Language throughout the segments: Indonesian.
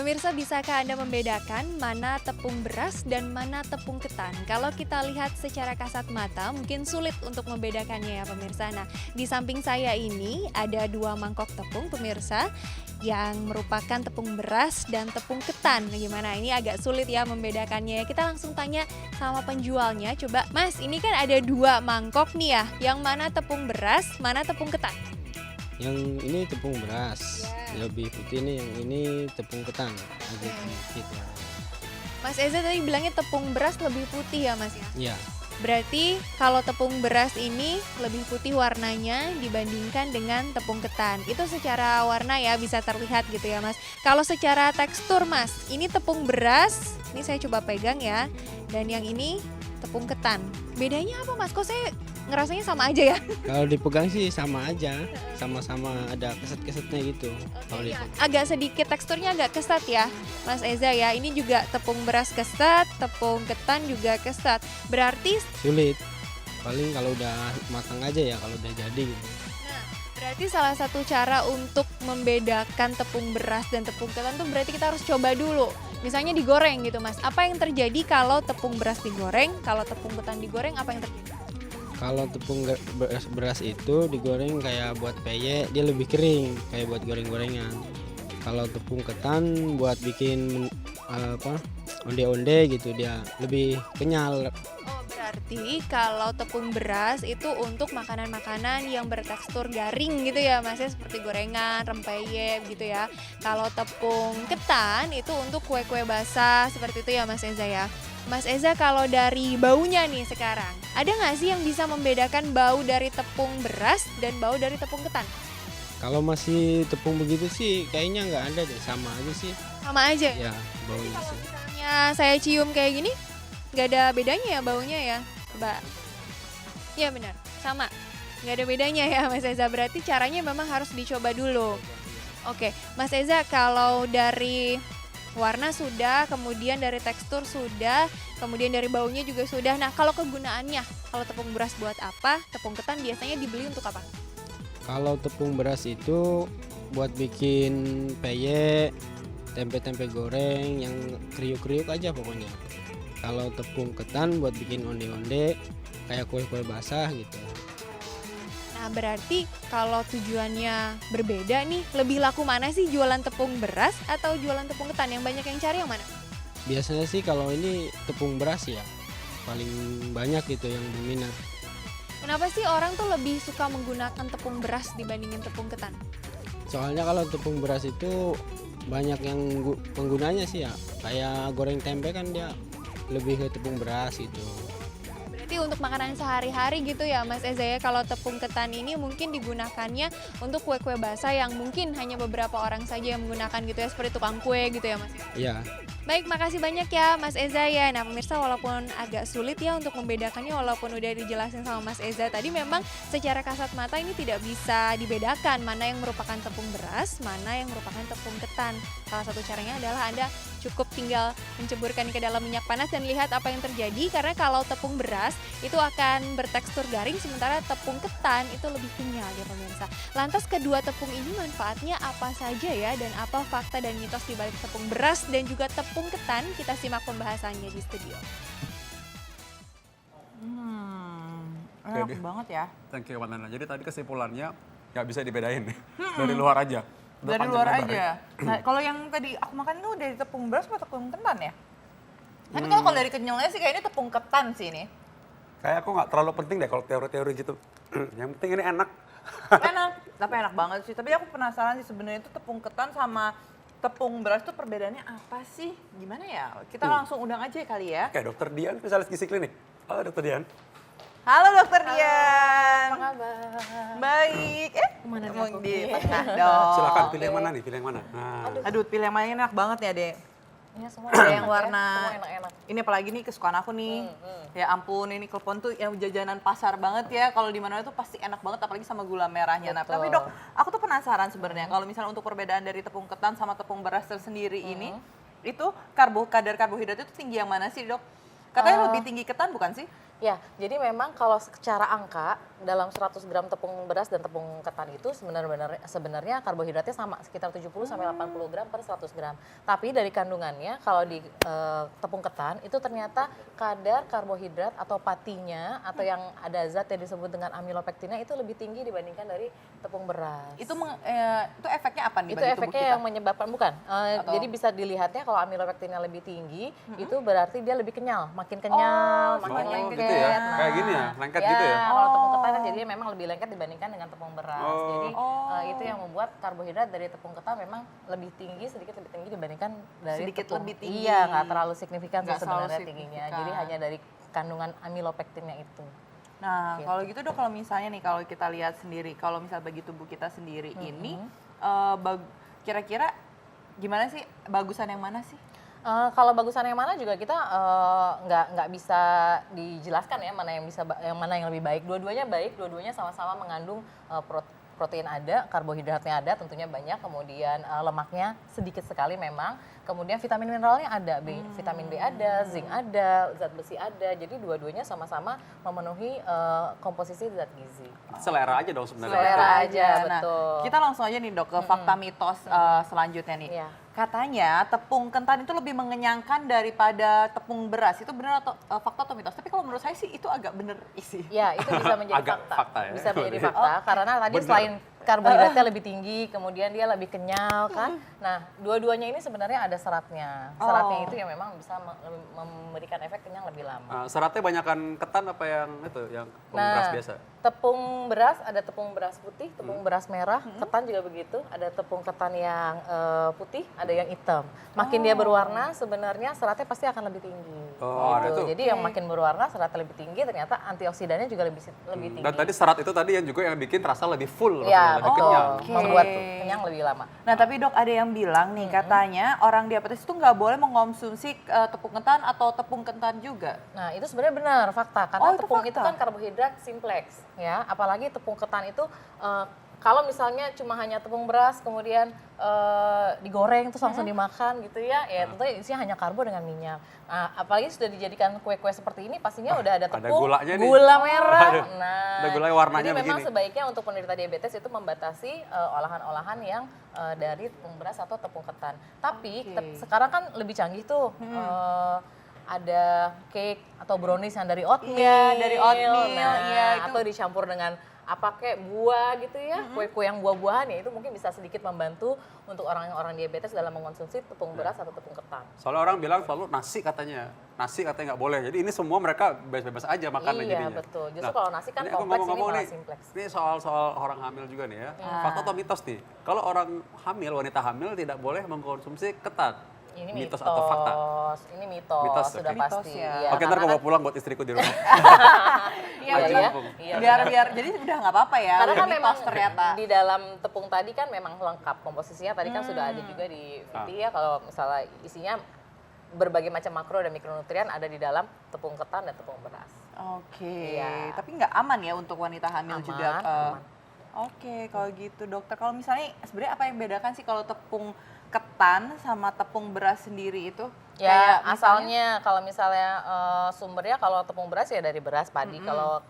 Pemirsa, bisakah Anda membedakan mana tepung beras dan mana tepung ketan? Kalau kita lihat secara kasat mata, mungkin sulit untuk membedakannya ya pemirsa. Nah, di samping saya ini ada 2 mangkok tepung pemirsa yang merupakan tepung beras dan tepung ketan. Nah, gimana? Ini agak sulit ya membedakannya. Kita langsung tanya sama penjualnya. Coba, Mas, ini kan ada 2 mangkok nih ya. Yang mana tepung beras, mana tepung ketan? Yang ini tepung beras, Ya. lebih putih nih. Yang ini tepung ketan, lebih sedikit ya. Mas Eza tadi bilangnya tepung beras lebih putih ya Mas ya? Iya, Berarti kalau tepung beras ini lebih putih warnanya dibandingkan dengan tepung ketan. Itu secara warna ya bisa terlihat gitu ya Mas. Kalau secara tekstur Mas, ini tepung beras, ini saya coba pegang ya. Dan yang ini tepung ketan. Bedanya apa Mas? Kok saya ngerasanya sama aja ya? kalau dipegang sih sama aja, sama-sama ada keset-kesetnya gitu. Kalau Iya, dipegang. agak sedikit teksturnya agak kesat ya Mas Eza ya. Ini juga tepung beras kesat, tepung ketan juga kesat. Berarti Sulit. Paling kalau udah matang aja ya, kalau udah jadi gitu. Nah, berarti salah satu cara untuk membedakan tepung beras dan tepung ketan tuh berarti kita harus coba dulu. Misalnya digoreng gitu Mas. Apa yang terjadi kalau tepung beras digoreng, kalau tepung ketan digoreng apa yang terjadi? Kalau tepung beras itu digoreng kayak buat peyek, dia lebih kering, kayak buat goreng-gorengan. Kalau tepung ketan buat bikin onde-onde gitu, dia lebih kenyal. Oh, berarti kalau tepung beras itu untuk makanan-makanan yang bertekstur garing gitu ya Mas ya, seperti gorengan, rempeyek gitu ya. Kalau tepung ketan itu untuk kue-kue basah seperti itu ya Mas Eza ya. Mas Eza, kalau dari baunya nih sekarang, ada nggak sih yang bisa membedakan bau dari tepung beras dan bau dari tepung ketan? Kalau masih tepung begitu sih kayaknya nggak ada deh, sama aja sih. Sama aja. Ya, baunya Kalau sih. misalnya saya cium kayak gini, nggak ada bedanya ya baunya ya, Mbak? Iya benar, sama. Nggak ada bedanya ya Mas Eza, berarti caranya memang harus dicoba dulu. Oke, Mas Eza, kalau dari warna sudah, kemudian dari tekstur sudah, kemudian dari baunya juga sudah. Nah, kalau kegunaannya, kalau tepung beras buat apa, tepung ketan biasanya dibeli untuk apa? Kalau tepung beras itu buat bikin peyek, tempe-tempe goreng yang kriuk-kriuk aja pokoknya. Kalau tepung ketan buat bikin onde-onde kayak kue-kue basah gitu. Nah, berarti kalau tujuannya berbeda nih, lebih laku mana sih jualan tepung beras atau jualan tepung ketan? Yang banyak yang cari yang mana? Biasanya sih kalau ini tepung beras ya, paling banyak gitu yang berminat. Kenapa sih orang tuh lebih suka menggunakan tepung beras dibandingin tepung ketan? Soalnya kalau tepung beras itu banyak yang penggunanya sih ya, kayak goreng tempe kan dia lebih ke tepung beras gitu. Berarti untuk makanan sehari-hari gitu ya Mas Eza ya. Kalau tepung ketan ini mungkin digunakannya untuk kue-kue basah yang mungkin hanya beberapa orang saja yang menggunakan gitu ya, seperti tukang kue gitu ya Mas. Iya. Baik, makasih banyak ya Mas Eza ya. Nah pemirsa, walaupun agak sulit ya untuk membedakannya, walaupun udah dijelasin sama Mas Eza tadi, memang secara kasat mata ini tidak bisa dibedakan mana yang merupakan tepung beras, mana yang merupakan tepung ketan. Salah satu caranya adalah Anda cukup tinggal menceburkan ke dalam minyak panas dan lihat apa yang terjadi. Karena kalau tepung beras itu akan bertekstur garing, sementara tepung ketan itu lebih kenyal ya pemirsa. Lantas kedua tepung ini manfaatnya apa saja ya, dan apa fakta dan mitos di balik tepung beras dan juga tepung ketan? Kita simak pembahasannya di studio. Enak Jadi- banget ya. Thank you, Wanana. Jadi tadi kesimpulannya nggak bisa dibedain nih. Dari luar aja. Udah Dari panjang luar lebar aja. ya. Nah, kalau yang tadi aku makan itu dari tepung beras atau tepung ketan ya? Tapi kalau dari kenyalnya sih kayaknya tepung ketan sih ini. Kayak aku nggak terlalu penting deh kalau teori-teori gitu. Yang penting ini enak. Enak, tapi enak banget sih. Tapi aku penasaran sih sebenarnya itu tepung ketan sama tepung beras itu perbedaannya apa sih? Gimana ya? Kita langsung undang aja kali ya. Kayak dokter Dian, spesialis gizi klinik. Halo dokter Dian. Halo Dokter Dian. Apa kabar? Baik. Kemana nih Mau aku? di tengah dong. Silakan pilih yang mana nih? Pilih yang mana? Nah, Aduh, pilih yang mana enak banget ya, Dek. Ini semua Ada enak yang ya, warna semua enak-enak. ini apalagi nih kesukaan aku nih. Ya ampun, ini klepon tuh yang jajanan pasar banget ya. Kalau di mana tuh pasti enak banget apalagi sama gula merahnya. Nah, Betul. tapi Dok, aku tuh penasaran sebenarnya kalau misalnya untuk perbedaan dari tepung ketan sama tepung beras tersendiri ini, itu kadar karbohidrat itu tinggi yang mana sih, Dok? Katanya lebih tinggi ketan bukan sih? Ya, jadi memang kalau secara angka dalam 100 gram tepung beras dan tepung ketan itu sebenarnya karbohidratnya sama sekitar 70 sampai 80 gram per 100 gram. Tapi dari kandungannya kalau di tepung ketan itu ternyata kadar karbohidrat atau patinya atau yang ada zat yang disebut dengan amilopektinnya itu lebih tinggi dibandingkan dari tepung beras. Itu efeknya apa nih Itu bagi tubuh efeknya kita? yang menyebabkan bukan. Atau- Jadi bisa dilihatnya kalau amilopektinnya lebih tinggi itu berarti dia lebih kenyal, makin kenyal, makin semakin lengket. gitu ya? Nah, Kayak gini ya? Lengket gitu ya? Kalau tepung ketan kan jadinya memang lebih lengket dibandingkan dengan tepung beras. Oh. Jadi itu yang membuat karbohidrat dari tepung ketan memang lebih tinggi, sedikit lebih tinggi dibandingkan dari Sedikit tepung. lebih tinggi. Iya, nggak terlalu signifikan sih Nggak terlalu sebenarnya tingginya. signifikan. Jadi hanya dari kandungan amilopektinnya itu. Nah, Gitu. kalau gitu Dok, kalau misalnya nih kalau kita lihat sendiri, kalau misal bagi tubuh kita sendiri ini kira-kira gimana sih, bagusan yang mana sih? Kalau bagusan yang mana juga kita nggak bisa dijelaskan ya mana yang lebih baik. Dua-duanya baik, dua-duanya sama-sama mengandung protein ada, karbohidratnya ada, tentunya banyak, kemudian lemaknya sedikit sekali memang, kemudian vitamin mineralnya ada, vitamin B ada, zinc ada, zat besi ada, jadi dua-duanya sama-sama memenuhi komposisi zat gizi. Selera aja dong sebenarnya. Selera aja, Nah, betul. kita langsung aja nih Dok ke fakta mitos selanjutnya nih. Iya. Katanya tepung ketan itu lebih mengenyangkan daripada tepung beras. Itu benar atau fakta atau mitos? Tapi kalau menurut saya sih itu agak bener isi. Ya, itu bisa menjadi Agak fakta. fakta ya. Bisa menjadi fakta karena tadi Bener. selain karbohidratnya lebih tinggi, kemudian dia lebih kenyal kan. Nah, dua-duanya ini sebenarnya ada seratnya. Seratnya itu yang memang bisa memberikan efek kenyang lebih lama. Seratnya banyakan ketan apa yang itu, yang Nah, beras biasa? tepung beras ada tepung beras putih, tepung beras merah, ketan juga begitu. Ada tepung ketan yang putih, ada yang hitam. Makin dia berwarna sebenarnya seratnya pasti akan lebih tinggi. Oh, ada tuh. Jadi yang makin berwarna seratnya lebih tinggi, ternyata antioksidannya juga lebih tinggi. Dan tadi serat itu tadi yang juga yang bikin rasa lebih full, Ya, lebih betul. kenyang. Oke. Membuat kenyang lebih lama. Nah, tapi Dok, ada yang bilang nih katanya orang diabetes itu nggak boleh mengkonsumsi tepung ketan atau tepung ketan juga. Nah, itu sebenarnya benar fakta karena Oh, itu tepung itu fakta. kan karbohidrat simplex ya. Apalagi tepung ketan itu kalau misalnya cuma hanya tepung beras kemudian digoreng terus langsung dimakan gitu ya, ya tentunya isinya hanya karbo dengan minyak. Nah, apalagi sudah dijadikan kue-kue seperti ini pastinya udah ada ada tepung, gulanya nih. gula merah. Aduh, Nah, ada gulanya warnanya jadi memang begini. sebaiknya untuk penderita diabetes itu membatasi olahan-olahan yang dari tepung beras atau tepung ketan. Tapi sekarang kan lebih canggih tuh. Ada cake atau brownies yang dari oatmeal, Iya, dari oatmeal, iya, itu. atau dicampur dengan apa kayak buah gitu ya, kue-kue yang buah-buahan ya itu mungkin bisa sedikit membantu untuk orang diabetes dalam mengkonsumsi tepung beras atau tepung ketan. Soalnya orang bilang selalu nasi katanya nggak boleh. Jadi ini semua mereka bebas-bebas aja makan Iya, jadinya. betul. Justru kalau nasi kan ini aku kompleks, ini ngomong-ngomong malah nih, simplex. ini soal orang hamil juga nih ya. Fakta atau mitos nih? Kalau orang hamil, wanita hamil tidak boleh mengkonsumsi ketan. Ini mitos atau fakta? Ini mitos, Mitos, sudah oke. pasti. Mitos ya. Iya, Oke, ntar karena aku bawa kan- pulang buat istriku di rumah. Iya, Iya, betul. iya. Iya. biar jadi udah nggak apa-apa ya. Karena udah kan mitos memang ternyata. di dalam tepung tadi kan memang lengkap komposisinya. Tadi kan sudah ada juga di VT ya kalau misalnya isinya berbagai macam makro dan mikronutrien ada di dalam tepung ketan dan tepung beras. Oke, Iya. tapi nggak aman ya untuk wanita hamil Aman, juga. aman. Oke, kalau gitu dokter. Kalau misalnya sebenarnya apa yang bedakan sih kalau tepung ketan sama tepung beras sendiri itu? Ya Kayak misalnya- asalnya kalau misalnya sumbernya kalau tepung beras ya dari beras padi, kalau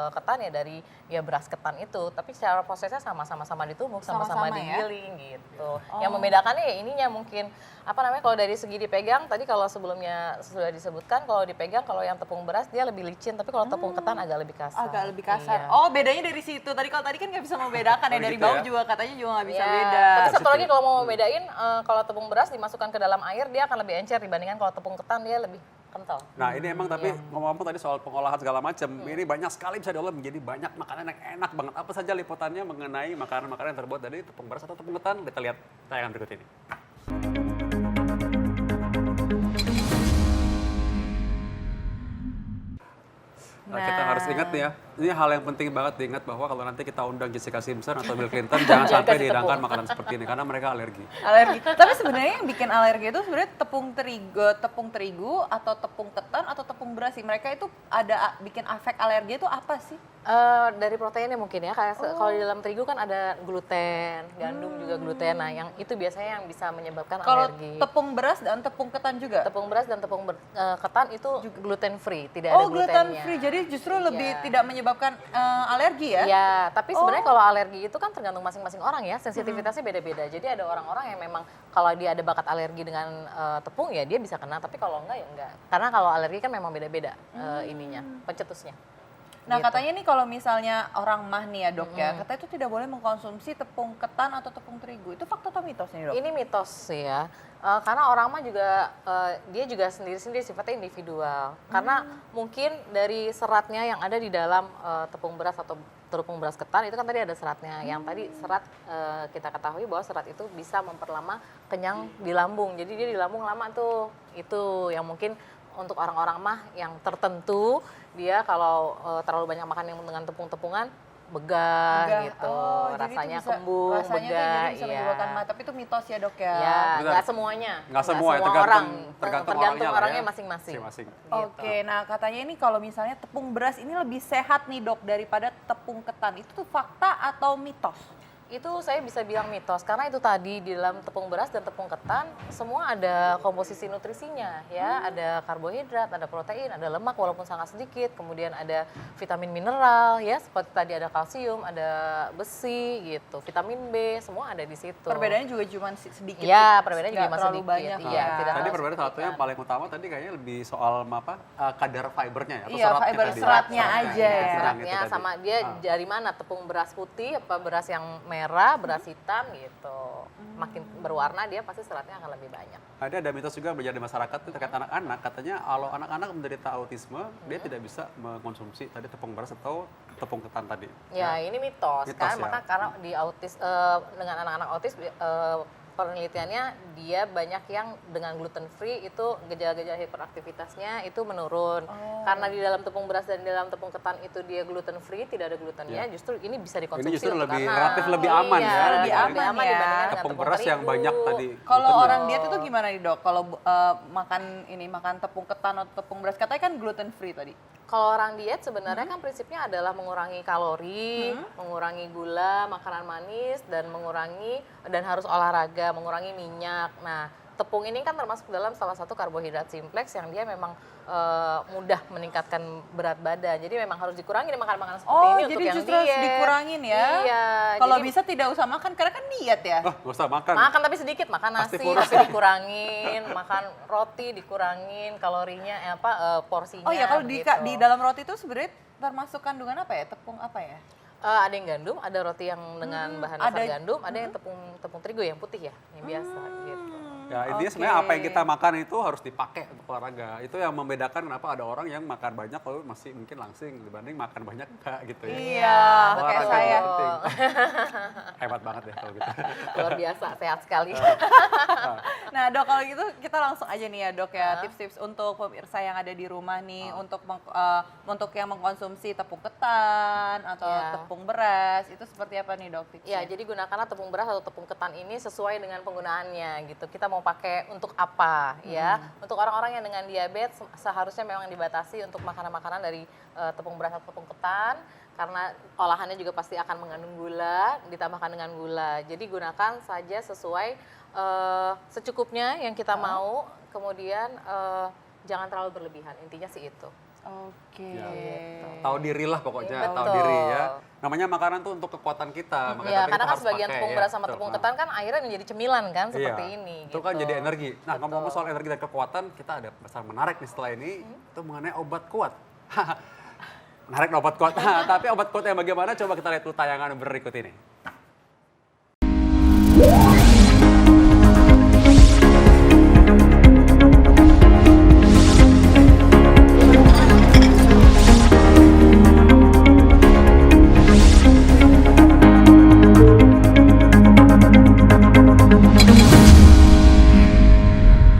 ketan ya dari ya beras ketan itu. Tapi secara prosesnya sama-sama ditumbuk, sama-sama Sama-sama ya? digiling gitu. Yang membedakannya ya ininya mungkin apa namanya kalau dari segi dipegang tadi kalau sebelumnya sudah disebutkan kalau dipegang kalau yang tepung beras dia lebih licin, tapi kalau tepung ketan agak lebih kasar. agak lebih kasar. Iya. Oh, bedanya dari situ. Tadi kan nggak bisa membedakan ya Oh, dari gitu bau ya? juga katanya juga nggak bisa Iya. beda. Tapi satu lagi kalau mau bedain kalau tepung beras dimasukkan ke dalam air dia akan lebih encer dibandingkan kalau tepung ketan dia lebih kental. Nah ini emang tapi Iya. ngomong-ngomong tadi soal pengolahan segala macam, ini banyak sekali bisa diolah menjadi banyak makanan yang enak banget. Apa saja liputannya mengenai makanan-makanan yang terbuat dari tepung beras atau tepung ketan? Kita lihat tayangan berikut ini. Nah, kita harus ingat nih ya, Ini hal yang penting banget diingat bahwa kalau nanti kita undang Jessica Simpson atau Bill Clinton jangan sampai kasih dihidangkan tepung. makanan seperti ini karena mereka alergi. Alergi. Tapi sebenarnya yang bikin alergi itu sebenarnya tepung terigu atau tepung ketan atau tepung beras sih. Mereka itu ada bikin efek alergi itu apa sih? Dari proteinnya mungkin ya, kayak kalau di dalam terigu kan ada gluten, gandum juga gluten. Nah, yang itu biasanya yang bisa menyebabkan Kalau alergi. tepung beras dan tepung ketan juga? Tepung beras dan ketan itu gluten free, tidak ada Oh, gluten glutennya. free. Jadi justru Iya. lebih tidak menyebabkan alergi ya? Ya, tapi sebenarnya kalau alergi itu kan tergantung masing-masing orang ya, sensitivitasnya beda-beda. Jadi ada orang-orang yang memang kalau dia ada bakat alergi dengan tepung ya dia bisa kena, tapi kalau enggak ya enggak. Karena kalau alergi kan memang beda-beda ininya, pencetusnya. Nah, Gitu. katanya nih kalau misalnya orang mah nih ya dok ya, katanya itu tidak boleh mengkonsumsi tepung ketan atau tepung terigu. Itu fakta atau mitos nih dok? Ini mitos sih ya, karena orang mah juga dia juga sendiri-sendiri sifatnya individual. Karena mungkin dari seratnya yang ada di dalam tepung beras atau tepung beras ketan itu kan tadi ada seratnya. Yang tadi serat kita ketahui bahwa serat itu bisa memperlama kenyang di lambung. Jadi dia di lambung lama tuh. Itu yang mungkin untuk orang-orang mah yang tertentu dia kalau terlalu banyak makan yang dengan tepung-tepungan begah gitu, Oh, jadi itu rasanya bisa- kembung, rasanya tuh begah, jadi bisa menyebabkan mah. Tapi itu mitos ya dok ya? Ya, Benar. nggak semuanya. Nggak semua ya, orang. tergantung Tergantung lah orangnya ya. masing-masing. Masing-masing. Gitu. Oke, nah katanya ini kalau misalnya tepung beras ini lebih sehat nih dok daripada tepung ketan. Itu tuh fakta atau mitos? Itu saya bisa bilang mitos karena itu tadi di dalam tepung beras dan tepung ketan semua ada komposisi nutrisinya ya, ada karbohidrat, ada protein, ada lemak walaupun sangat sedikit, kemudian ada vitamin mineral ya seperti tadi ada kalsium, ada besi gitu, vitamin B, semua ada di situ. Perbedaannya juga cuma sedikit. Ya, perbedaannya juga Nggak masih terlalu sedikit. banyak Iya, ya. tidak Tadi terlalu perbedaan satunya yang signifikan. paling utama tadi kayaknya lebih soal apa kadar fibernya ya atau Iya, seratnya fiber tadi. seratnya aja ya. Seratnya Seratnya itu tadi. sama dia dari mana tepung beras putih apa beras yang merah, beras hitam gitu. Makin berwarna dia pasti seratnya akan lebih banyak. Ada mitos juga berjalan di masyarakat itu terkait anak-anak. Katanya kalau anak-anak menderita autisme, dia tidak bisa mengkonsumsi tadi tepung beras atau tepung ketan tadi. Ya, ini mitos, Mitos kan, ya. maka karena di autis dengan anak-anak autis penelitiannya dia banyak yang dengan gluten free itu gejala-gejala hiperaktivitasnya itu menurun. Karena di dalam tepung beras dan di dalam tepung ketan itu dia gluten free, tidak ada glutennya, justru ini bisa dikonsumsi. Ini justru untuk lebih anak. relatif lebih aman Iya, ya. Lebih aman ya. dibandingkan dengan Tepung beras yang terigu. banyak tadi. Kalau glutennya. orang diet itu gimana nih dok? Kalau makan tepung ketan atau tepung beras, katanya kan gluten free tadi. Kalau orang diet sebenarnya kan prinsipnya adalah mengurangi kalori, mengurangi gula, makanan manis, dan harus olahraga, mengurangi minyak. Nah, tepung ini kan termasuk dalam salah satu karbohidrat simplex yang dia memang mudah meningkatkan berat badan. Jadi memang harus dikurangi makanan-makanan seperti Oh, ini untuk jadi yang justru harus diet. dikurangin ya? Iya. Kalau jadi bisa tidak usah makan karena kan diet ya. Oh, nggak usah makan. makan tapi sedikit, makan Pasti nasi kurang. tapi dikurangin, makan roti dikurangin, kalorinya porsinya. Oh ya, kalau begitu. di dalam roti itu sebenarnya termasuk kandungan apa ya? Tepung apa ya? Ada yang gandum, ada roti yang dengan bahan dasar ada- gandum, ada yang tepung terigu yang putih ya, yang biasa gitu. Ya intinya Oke. sebenarnya apa yang kita makan itu harus dipakai untuk olahraga. Itu yang membedakan kenapa ada orang yang makan banyak lalu masih mungkin langsing dibanding makan banyak enggak gitu ya. Iya, kayak Olahraga saya. yang penting. Hebat banget ya kalau gitu. Luar biasa, sehat sekali. Nah dok, kalau gitu kita langsung aja nih ya dok ya, tips-tips untuk pemirsa yang ada di rumah nih, untuk yang mengkonsumsi tepung ketan atau Ya. tepung beras, itu seperti apa nih dok tipsnya? Ya, jadi gunakanlah tepung beras atau tepung ketan ini sesuai dengan penggunaannya gitu. Kita mau pakai untuk apa ya? Untuk orang-orang yang dengan diabetes seharusnya memang dibatasi untuk makanan-makanan dari tepung beras atau tepung ketan karena olahannya juga pasti akan mengandung gula, ditambahkan dengan gula. Jadi gunakan saja sesuai secukupnya yang kita mau, kemudian jangan terlalu berlebihan. Intinya sih itu. Oke. Ya. Tahu diri lah pokoknya, Betul. tahu diri ya. Namanya makanan tuh untuk kekuatan kita. makanya Ya, tapi karena kita kan harus sebagian pakai, tepung ya. beras sama Betul. tepung ketan kan akhirnya menjadi cemilan kan seperti Iya. ini. Itu kan gitu. jadi energi. Nah, Betul. ngomong soal energi dan kekuatan, kita ada pesan menarik nih setelah ini, itu mengenai obat kuat. Menarik obat kuat. Tapi obat kuat yang bagaimana? Coba kita lihat dulu tayangan berikut ini.